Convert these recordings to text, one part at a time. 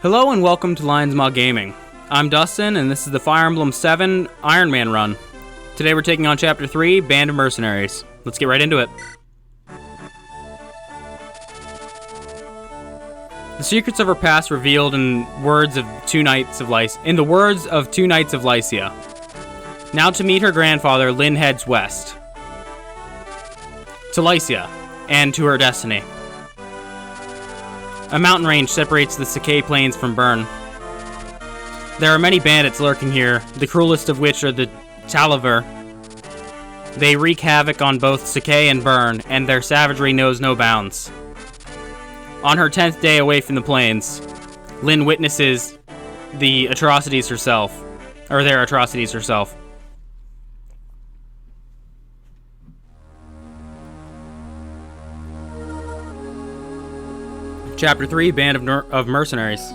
Hello and welcome to Lion's Maw Gaming. I'm Dustin and this is the Fire Emblem 7 Ironman run. Today we're taking on Chapter 3, Band of Mercenaries. Let's get right into it. The secrets of her past revealed in the words of two knights of Lycia. Now to meet her grandfather, Lyn heads west. To Lycia, and to her destiny. A mountain range separates the Sakai Plains from Bern. There are many bandits lurking here, the cruelest of which are the Talaver. They wreak havoc on both Sakai and Bern, and their savagery knows no bounds. On her 10th day away from the plains, Lyn witnesses their atrocities herself. Chapter 3, Band of Mercenaries.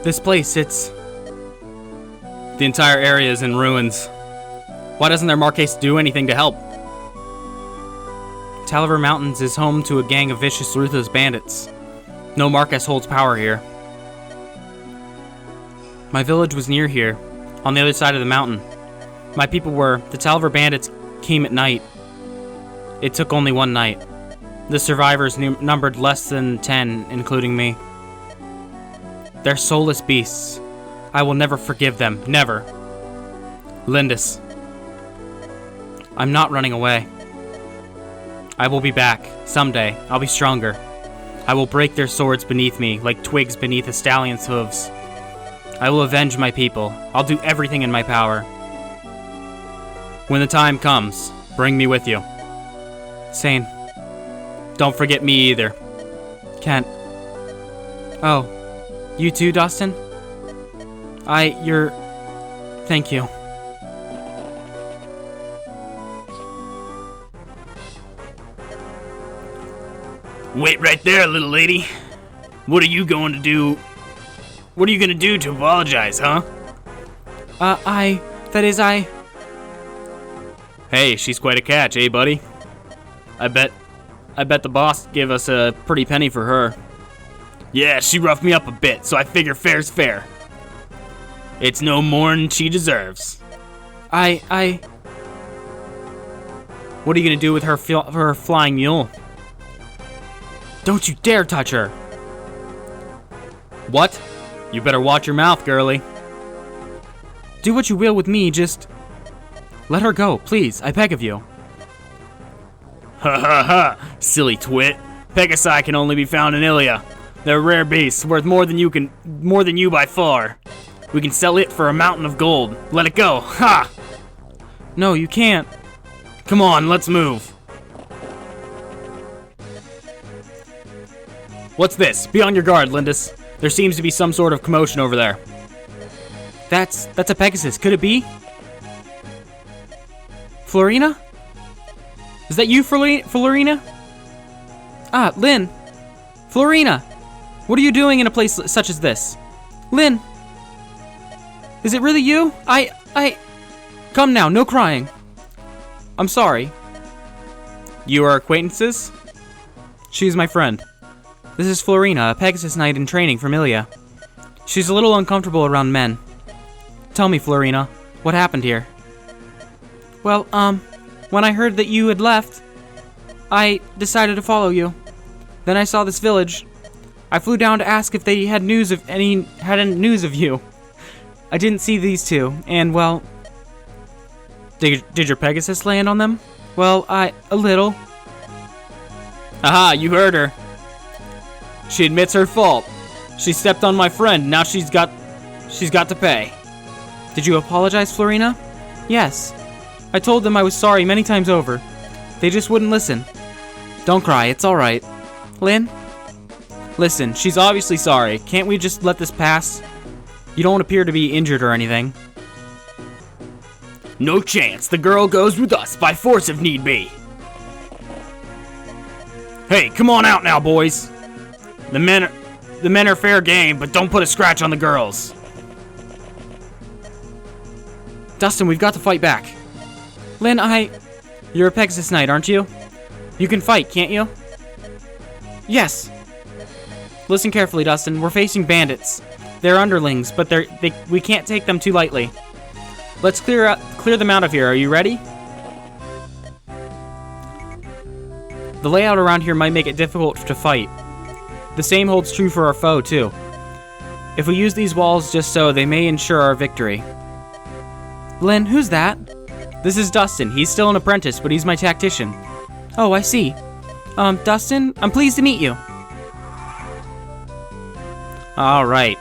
This place, the entire area is in ruins. Why doesn't their Marquise do anything to help? Talaver Mountains is home to a gang of vicious, ruthless bandits. No Marquise holds power here. My village was near here, on the other side of the mountain. My people the Talaver bandits came at night. It took only one night. The survivors numbered less than 10, including me. They're soulless beasts. I will never forgive them. Never. Lindis. I'm not running away. I will be back. Someday. I'll be stronger. I will break their swords beneath me, like twigs beneath a stallion's hooves. I will avenge my people. I'll do everything in my power. When the time comes, bring me with you. Sane. Don't forget me either. Can't. Oh. You too, Dustin? Thank you. Wait right there, little lady. What are you going to do? What are you gonna do to apologize, huh? Hey, she's quite a catch, eh, buddy? I bet the boss gave us a pretty penny for her. Yeah, she roughed me up a bit, so I figure fair's fair. It's no more'n she deserves. What are you gonna do with her flying mule? Don't you dare touch her! What? You better watch your mouth, girlie. Do what you will with me, just let her go, please, I beg of you. Ha ha ha, silly twit. Pegasus can only be found in Ilia. They're rare beasts, worth more than you by far. We can sell it for a mountain of gold. Let it go, ha! No, you can't. Come on, let's move. What's this? Be on your guard, Lindis. There seems to be some sort of commotion over there. That's a Pegasus. Could it be? Florina? Is that you, Florina? Ah, Lyn. Florina! What are you doing in a place such as this? Lyn! Is it really you? Come now, no crying. I'm sorry. You are acquaintances? She's my friend. This is Florina, a Pegasus Knight in training from Ilia. She's a little uncomfortable around men. Tell me, Florina, what happened here? Well, when I heard that you had left, I decided to follow you. Then I saw this village. I flew down to ask if they had any news of you. I didn't see these two, and well... Did your Pegasus land on them? Well, a little. Aha, you heard her. She admits her fault. She stepped on my friend, now she's got to pay. Did you apologize, Florina? Yes. I told them I was sorry many times over. They just wouldn't listen. Don't cry, it's alright. Lyn? Listen, she's obviously sorry. Can't we just let this pass? You don't appear to be injured or anything. No chance. The girl goes with us by force if need be. Hey, come on out now, boys. The men are fair game, but don't put a scratch on the girls. Dustin, we've got to fight back. Lyn, you're a Pegasus Knight, aren't you? You can fight, can't you? Yes. Listen carefully, Dustin. We're facing bandits. They're underlings, but we can't take them too lightly. Let's clear them out of here. Are you ready? The layout around here might make it difficult to fight. The same holds true for our foe, too. If we use these walls just so, they may ensure our victory. Lynn, who's that? This is Dustin. He's still an apprentice, but he's my tactician. Oh, I see. Dustin, I'm pleased to meet you. Alright.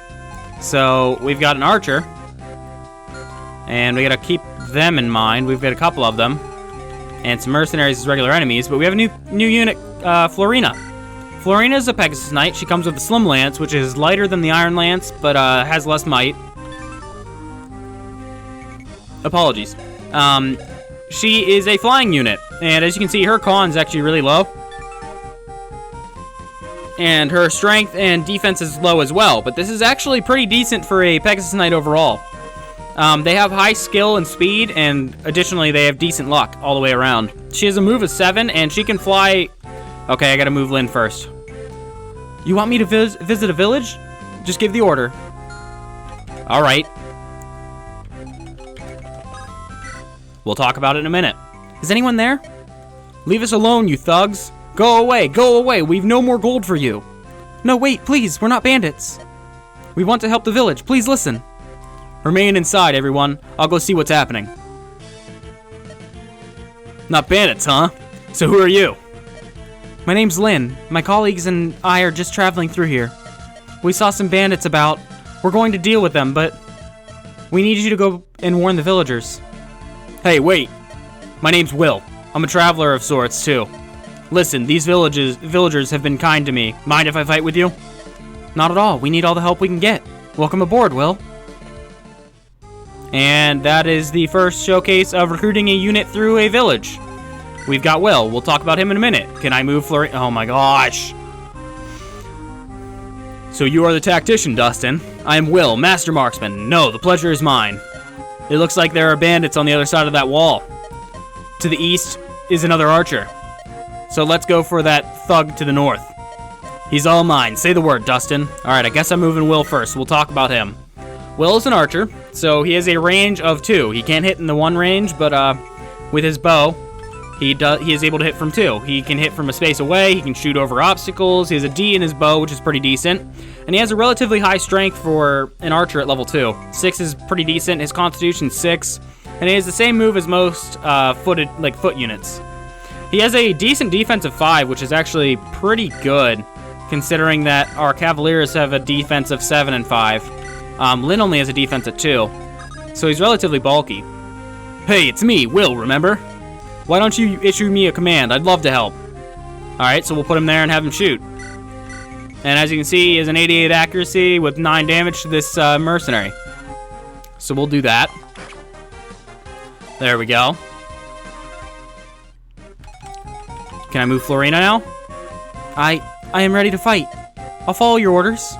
So, we've got an archer. And we gotta keep them in mind. We've got a couple of them. And some mercenaries as regular enemies. But we have a new unit, Florina. Florina is a Pegasus Knight. She comes with a slim lance, which is lighter than the iron lance, but has less might. Apologies. She is a flying unit. And as you can see, her con is actually really low. And her strength and defense is low as well. But this is actually pretty decent for a Pegasus Knight overall. They have high skill and speed, and additionally, they have decent luck all the way around. She has a move of 7, and she can fly... Okay, I gotta move Lynn first. You want me to visit a village? Just give the order. Alright. We'll talk about it in a minute. Is anyone there? Leave us alone, you thugs. Go away, go away. We've no more gold for you. No, wait, please. We're not bandits. We want to help the village. Please listen. Remain inside, everyone. I'll go see what's happening. Not bandits, huh? So who are you? My name's Lynn. My colleagues and I are just traveling through here. We saw some bandits about. We're going to deal with them, but we need you to go and warn the villagers. Hey, wait. My name's Will. I'm a traveler of sorts, too. Listen, these villagers have been kind to me. Mind if I fight with you? Not at all. We need all the help we can get. Welcome aboard, Will. And that is the first showcase of recruiting a unit through a village. We've got Will. We'll talk about him in a minute. Can I move Flurry? Oh my gosh. So you are the tactician, Dustin. I am Will, master marksman. No, the pleasure is mine. It looks like there are bandits on the other side of that wall. To the east is another archer. So let's go for that thug to the north. He's all mine. Say the word, Dustin. Alright, I guess I'm moving Will first. We'll talk about him. Will is an archer, so he has a range of 2. He can't hit in the 1 range, but with his bow, he is able to hit from 2. He can hit from a space away, he can shoot over obstacles, he has a D in his bow, which is pretty decent. And he has a relatively high strength for an archer at level 2. 6 is pretty decent, his constitution's 6, and he has the same move as most foot units. He has a decent defense of 5, which is actually pretty good, considering that our Cavaliers have a defense of 7 and 5. Lynn only has a defense of 2, so he's relatively bulky. Hey, it's me, Will, remember? Why don't you issue me a command? I'd love to help. Alright, so we'll put him there and have him shoot. And as you can see, he has an 88 accuracy with 9 damage to this mercenary. So we'll do that. There we go. Can I move Florina now? I am ready to fight. I'll follow your orders.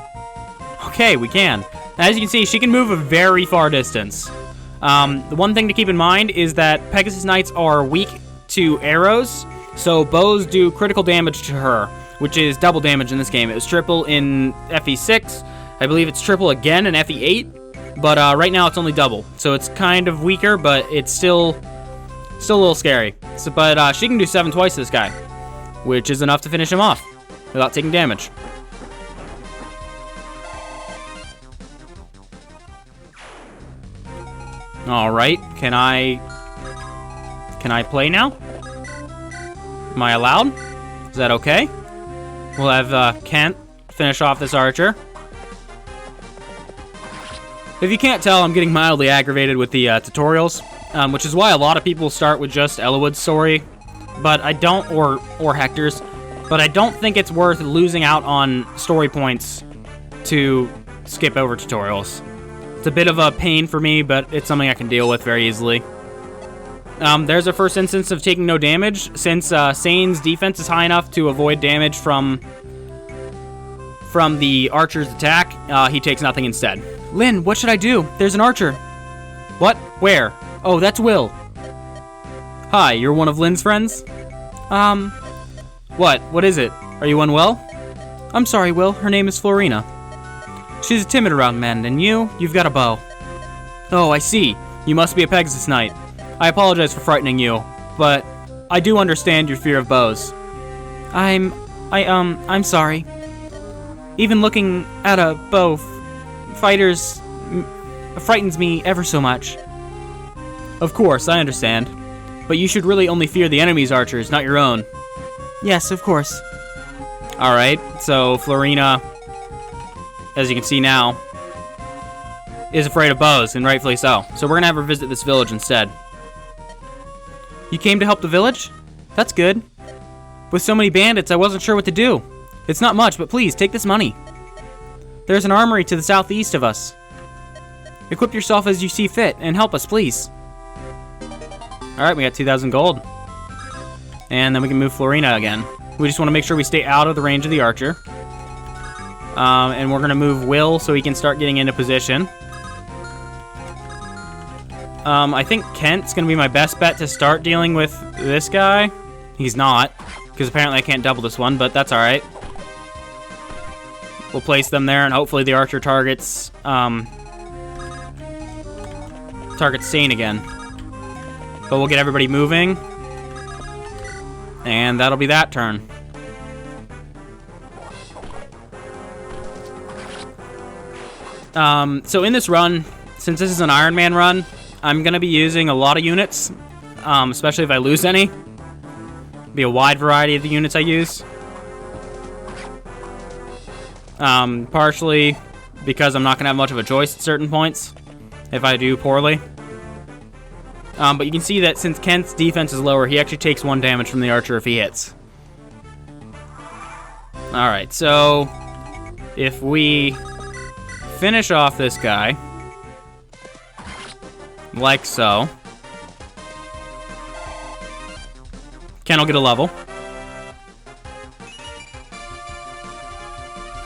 Okay, we can. As you can see, she can move a very far distance. The one thing to keep in mind is that Pegasus Knights are weak to arrows, so bows do critical damage to her, which is double damage in this game. It was triple in FE6. I believe it's triple again in FE8, but right now it's only double. So it's kind of weaker, but it's still a little scary. So, but she can do 7 twice to this guy, which is enough to finish him off without taking damage. Alright, can I play now? Am I allowed? Is that okay? We'll have Kent finish off this archer. If you can't tell, I'm getting mildly aggravated with the tutorials, which is why a lot of people start with just Ellawood's story, but I don't, or Hector's, but I don't think it's worth losing out on story points to skip over tutorials. It's a bit of a pain for me, but it's something I can deal with very easily. There's a first instance of taking no damage. Since Sane's defense is high enough to avoid damage from the archer's attack, he takes nothing instead. Lynn, what should I do? There's an archer. What? Where? Oh, that's Will. Hi, you're one of Lynn's friends? What? What is it? Are you unwell? I'm sorry, Will. Her name is Florina. She's timid around men, and you've got a bow. Oh, I see. You must be a Pegasus Knight. I apologize for frightening you, but I do understand your fear of bows. I'm sorry. Even looking at a bow, fighters frightens me ever so much. Of course, I understand. But you should really only fear the enemy's archers, not your own. Yes, of course. Alright, so Florina, as you can see now, is afraid of bows, and rightfully so. So we're gonna have her visit this village instead. You came to help the village? That's good. With so many bandits, I wasn't sure what to do. It's not much, but please, take this money. There's an armory to the southeast of us. Equip yourself as you see fit, and help us, please. Alright, we got 2,000 gold. And then we can move Florina again. We just want to make sure we stay out of the range of the archer. And we're going to move Will so he can start getting into position. I think Kent's going to be my best bet to start dealing with this guy. He's not, because apparently I can't double this one, but that's alright. We'll place them there, and hopefully the archer targets Sane again. But we'll get everybody moving. And that'll be that turn. So in this run, since this is an Ironman run, I'm going to be using a lot of units, especially if I lose any. Be a wide variety of the units I use. Partially because I'm not going to have much of a choice at certain points if I do poorly. But you can see that since Kent's defense is lower, he actually takes 1 damage from the archer if he hits. Alright, so if we finish off this guy, like so, Ken will get a level.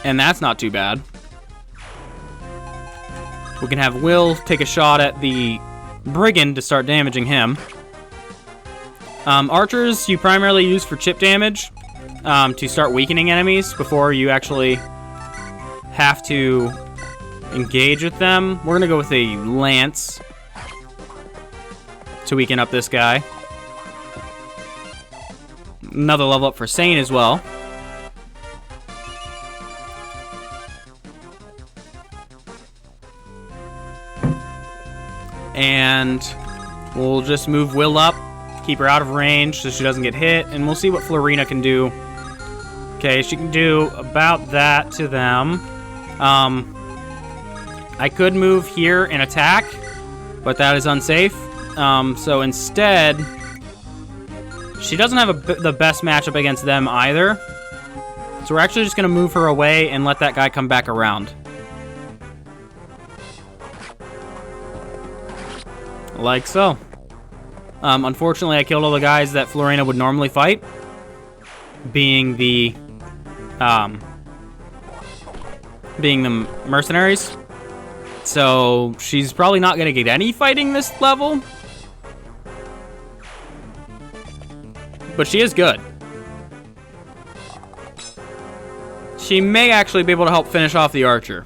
And that's not too bad. We can have Will take a shot at the Brigand to start damaging him. Archers you primarily use for chip damage to start weakening enemies before you actually have to engage with them. We're going to go with a lance to weaken up this guy. Another level up for Sane as well. And we'll just move Will up, keep her out of range so she doesn't get hit, and we'll see what Florina can do. Okay, she can do about that to them. I could move here and attack, but that is unsafe. So instead, she doesn't have the best matchup against them either. So we're actually just going to move her away and let that guy come back around. Like so. Unfortunately, I killed all the guys that Florina would normally fight, being the mercenaries. So she's probably not going to get any fighting this level, but she is good. She may actually be able to help finish off the archer,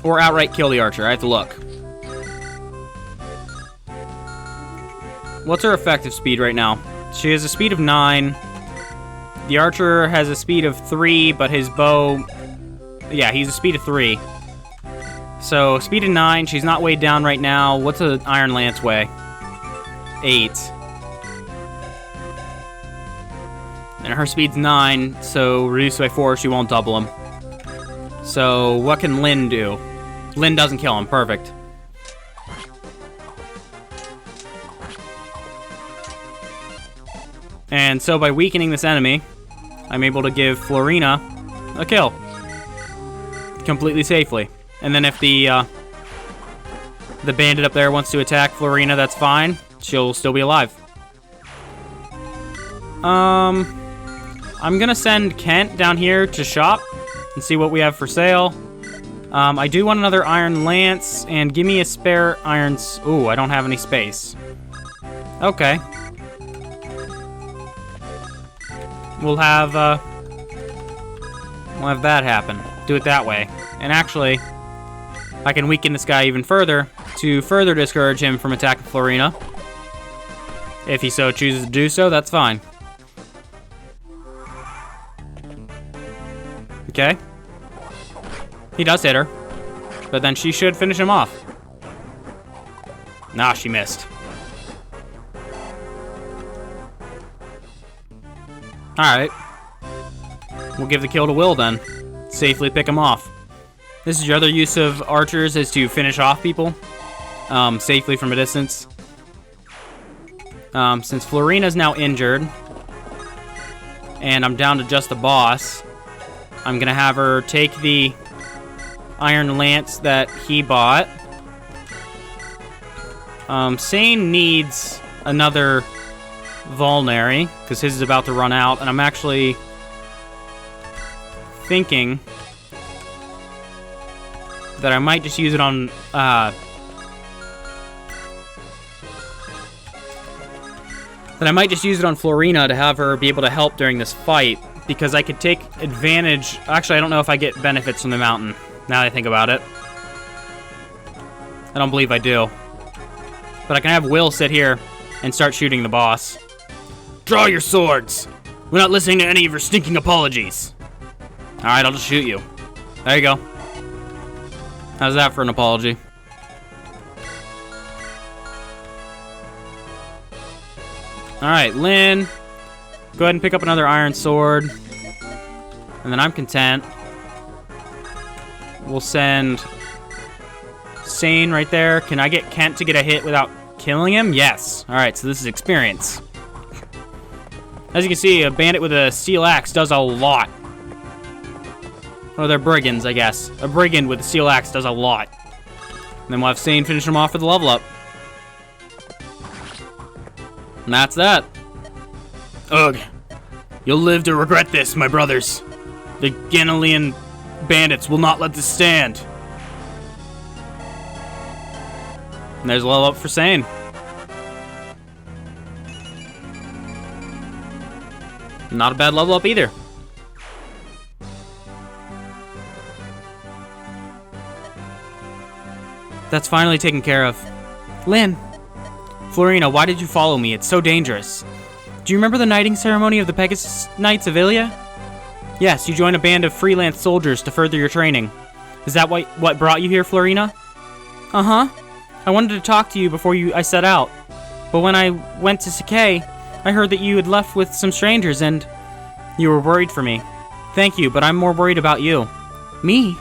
or outright kill the archer. I have to look. What's her effective speed right now? She has a speed of 9. The archer has a speed of 3, but his bow... Yeah, he's a speed of 3. So, speed of 9. She's not weighed down right now. What's an Iron Lance weigh? 8. And her speed's 9, so reduced by 4, she won't double him. So, what can Lynn do? Lynn doesn't kill him. Perfect. And so by weakening this enemy, I'm able to give Florina a kill. Completely safely. And then if the bandit up there wants to attack Florina, that's fine. She'll still be alive. I'm gonna send Kent down here to shop and see what we have for sale. I do want another Iron Lance, and give me a spare irons. Ooh, I don't have any space. Okay. we'll have that happen. Do it that way. And actually, I can weaken this guy even further to further discourage him from attacking Florina. If he so chooses to do so, that's fine. Okay. He does hit her. But then she should finish him off. Nah, she missed. Alright. We'll give the kill to Will then. Safely pick him off. This is your other use of archers, is to finish off people. Safely from a distance. Since Florina's now injured, and I'm down to just the boss, I'm gonna have her take the iron lance that he bought. Sane needs another vulnerary, because his is about to run out, and I'm actually thinking that I might just use it on, Florina to have her be able to help during this fight, because I could take advantage. Actually, I don't know if I get benefits from the mountain, now that I think about it. I don't believe I do. But I can have Will sit here and start shooting the boss. Draw your swords! We're not listening to any of your stinking apologies. Alright, I'll just shoot you. There you go. How's that for an apology? Alright, Lynn. Go ahead and pick up another iron sword. And then I'm content. We'll send Sane right there. Can I get Kent to get a hit without killing him? Yes. Alright, so this is experience. As you can see, a bandit with a steel axe does a lot. Oh, they're brigands, I guess. A brigand with a steel axe does a lot. And then we'll have Sane finish him off with a level up. And that's that. Ugh. You'll live to regret this, my brothers. The Ganalian bandits will not let this stand. And there's a level up for Sane. Not a bad level up either. That's finally taken care of. Lynn. Florina, why did you follow me? It's so dangerous. Do you remember the knighting ceremony of the Pegasus Knights of Ilia? Yes, you joined a band of freelance soldiers to further your training. Is that what brought you here, Florina? Uh-huh. I wanted to talk to you before I set out. But when I went to Sakai, I heard that you had left with some strangers and you were worried for me. Thank you, but I'm more worried about you. Me?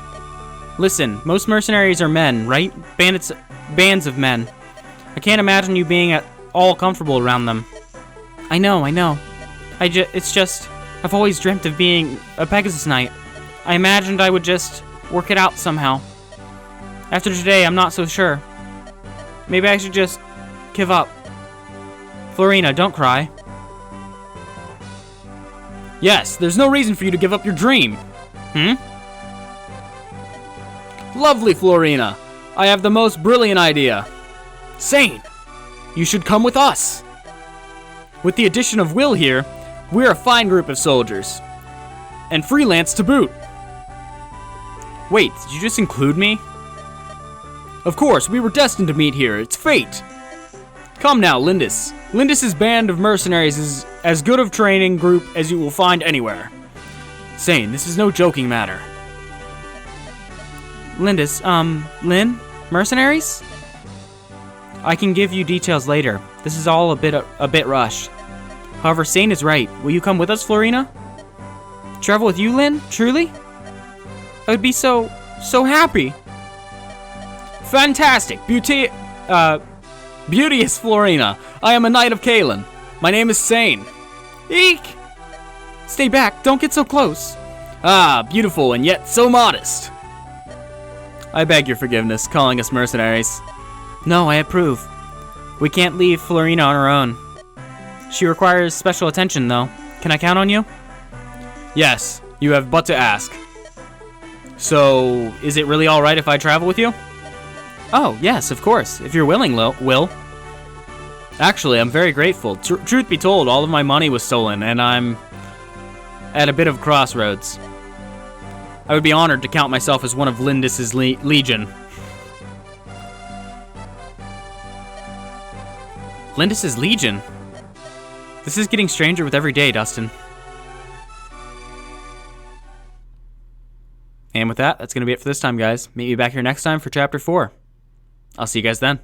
Listen, most mercenaries are men, right? Bands of men. I can't imagine you being at all comfortable around them. I know. It's just, I've always dreamt of being a Pegasus Knight. I imagined I would just work it out somehow. After today, I'm not so sure. Maybe I should just give up. Florina, don't cry. Yes, there's no reason for you to give up your dream. Lovely, Florina. I have the most brilliant idea. Sane, you should come with us. With the addition of Will here, we're a fine group of soldiers. And freelance to boot. Wait, did you just include me? Of course, we were destined to meet here. It's fate. Come now, Lindis. Lindis's band of mercenaries is as good of training group as you will find anywhere. Sane, this is no joking matter. Lindis, Lynn? Mercenaries? I can give you details later. This is all a bit rushed. However, Sane is right. Will you come with us, Florina? Travel with you, Lynn? Truly? I would be so happy. Fantastic! Beauteous Florina. I am a knight of Kalen. My name is Sane. Eek! Stay back. Don't get so close. Ah, beautiful and yet so modest. I beg your forgiveness, calling us mercenaries. No, I approve. We can't leave Florina on her own. She requires special attention, though. Can I count on you? Yes, you have but to ask. So, is it really alright if I travel with you? Oh, yes, of course, if you're willing, Will. Actually, I'm very grateful. Truth be told, all of my money was stolen, and I'm at a bit of crossroads. I would be honored to count myself as one of Lindis's legion. Lindis's legion? This is getting stranger with every day, Dustin. And with that, that's going to be it for this time, guys. Meet me back here next time for Chapter 4. I'll see you guys then.